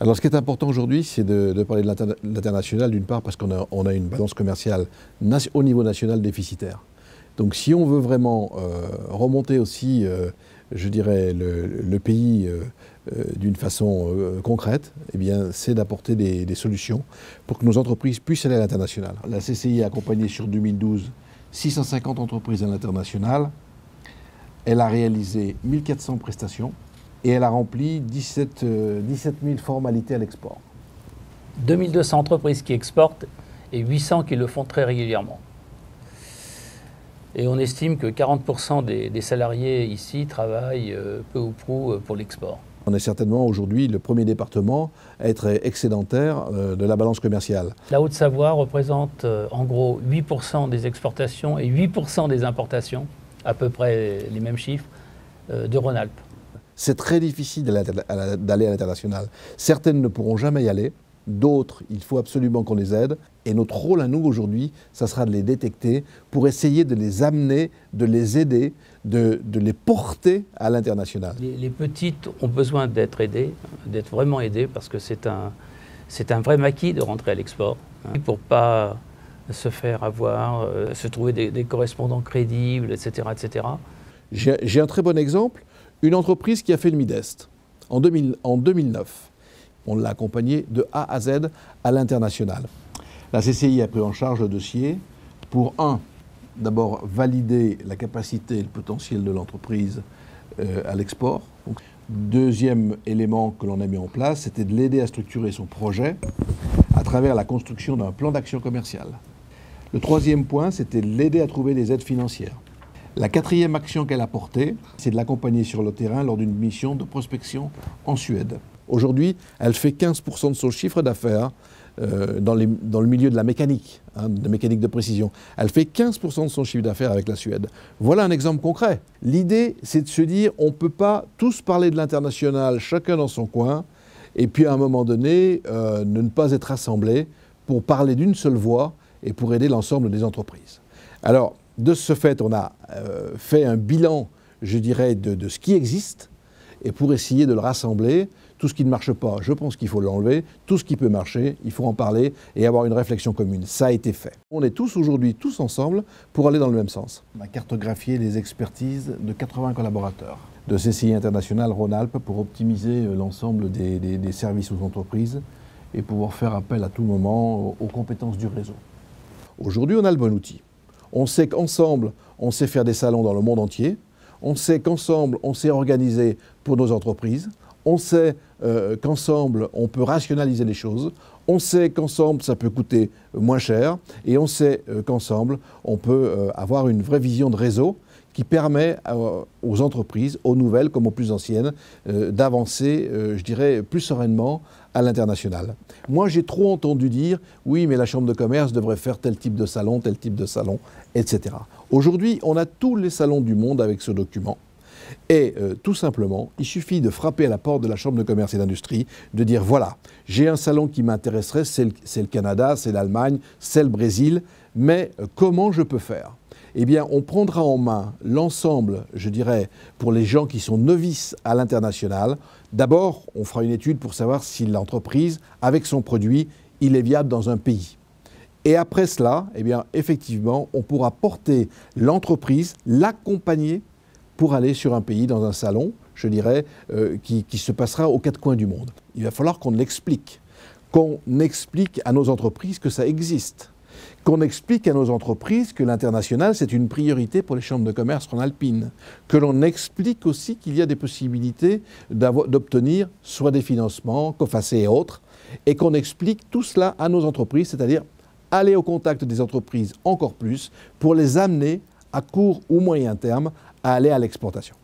Alors ce qui est important aujourd'hui, c'est de parler de l'international d'une part parce qu'on a une balance commerciale au niveau national déficitaire. Donc si on veut vraiment remonter aussi, je dirais, le pays d'une façon concrète, eh bien, c'est d'apporter des solutions pour que nos entreprises puissent aller à l'international. La CCI a accompagné sur 2012 650 entreprises à l'international. Elle a réalisé 1400 prestations et elle a rempli 17 000 formalités à l'export. 2200 entreprises qui exportent et 800 qui le font très régulièrement. Et on estime que 40% des salariés ici travaillent peu ou prou pour l'export. On est certainement aujourd'hui le premier département à être excédentaire de la balance commerciale. La Haute-Savoie représente en gros 8% des exportations et 8% des importations, à peu près les mêmes chiffres, de Rhône-Alpes. C'est très difficile d'aller à l'international. Certaines ne pourront jamais y aller, d'autres, il faut absolument qu'on les aide. Et notre rôle à nous aujourd'hui, ça sera de les détecter pour essayer de les amener, de les aider, de les porter à l'international. Les petites ont besoin d'être aidées, d'être vraiment aidées, parce que c'est un vrai maquis de rentrer à l'export. Pour ne pas se faire avoir, se trouver des correspondants crédibles, etc. etc. J'ai un très bon exemple. Une entreprise qui a fait le Midest en 2009. On l'a accompagné de A à Z à l'international. La CCI a pris en charge le dossier pour, d'abord valider la capacité et le potentiel de l'entreprise à l'export. Deuxième élément que l'on a mis en place, c'était de l'aider à structurer son projet à travers la construction d'un plan d'action commerciale. Le troisième point, c'était de l'aider à trouver des aides financières. La quatrième action qu'elle a portée, c'est de l'accompagner sur le terrain lors d'une mission de prospection en Suède. Aujourd'hui, elle fait 15% de son chiffre d'affaires dans le milieu de la mécanique, de mécanique de précision. Elle fait 15% de son chiffre d'affaires avec la Suède. Voilà un exemple concret. L'idée, c'est de se dire, on ne peut pas tous parler de l'international, chacun dans son coin, et puis à un moment donné, ne pas être rassemblés pour parler d'une seule voix et pour aider l'ensemble des entreprises. Alors, de ce fait, on a fait un bilan, je dirais, de ce qui existe, et pour essayer de le rassembler. Tout ce qui ne marche pas, je pense qu'il faut l'enlever. Tout ce qui peut marcher, il faut en parler et avoir une réflexion commune. Ça a été fait. On est tous aujourd'hui, tous ensemble, pour aller dans le même sens. On a cartographié les expertises de 80 collaborateurs de CCI International Rhône-Alpes pour optimiser l'ensemble des services aux entreprises et pouvoir faire appel à tout moment aux compétences du réseau. Aujourd'hui, on a le bon outil. On sait qu'ensemble, on sait faire des salons dans le monde entier. On sait qu'ensemble, on sait organiser pour nos entreprises. On sait qu'ensemble, on peut rationaliser les choses. On sait qu'ensemble, ça peut coûter moins cher. Et on sait qu'ensemble, on peut avoir une vraie vision de réseau qui permet aux entreprises, aux nouvelles comme aux plus anciennes, d'avancer, je dirais, plus sereinement à l'international. Moi, j'ai trop entendu dire, oui, mais la Chambre de commerce devrait faire tel type de salon, etc. Aujourd'hui, on a tous les salons du monde avec ce document. Et tout simplement, il suffit de frapper à la porte de la Chambre de commerce et d'industrie, de dire voilà, j'ai un salon qui m'intéresserait, c'est le Canada, c'est l'Allemagne, c'est le Brésil, mais comment je peux faire ? Eh bien, on prendra en main l'ensemble, je dirais, pour les gens qui sont novices à l'international. D'abord, on fera une étude pour savoir si l'entreprise, avec son produit, il est viable dans un pays. Et après cela, eh bien, effectivement, on pourra porter l'entreprise, l'accompagner pour aller sur un pays, dans un salon, je dirais, qui se passera aux quatre coins du monde. Il va falloir qu'on explique à nos entreprises que ça existe, qu'on explique à nos entreprises que l'international, c'est une priorité pour les chambres de commerce rhône-alpines, que l'on explique aussi qu'il y a des possibilités d'obtenir soit des financements, COFACE et autres, et qu'on explique tout cela à nos entreprises, c'est-à-dire aller au contact des entreprises encore plus pour les amener à court ou moyen terme à aller à l'exportation.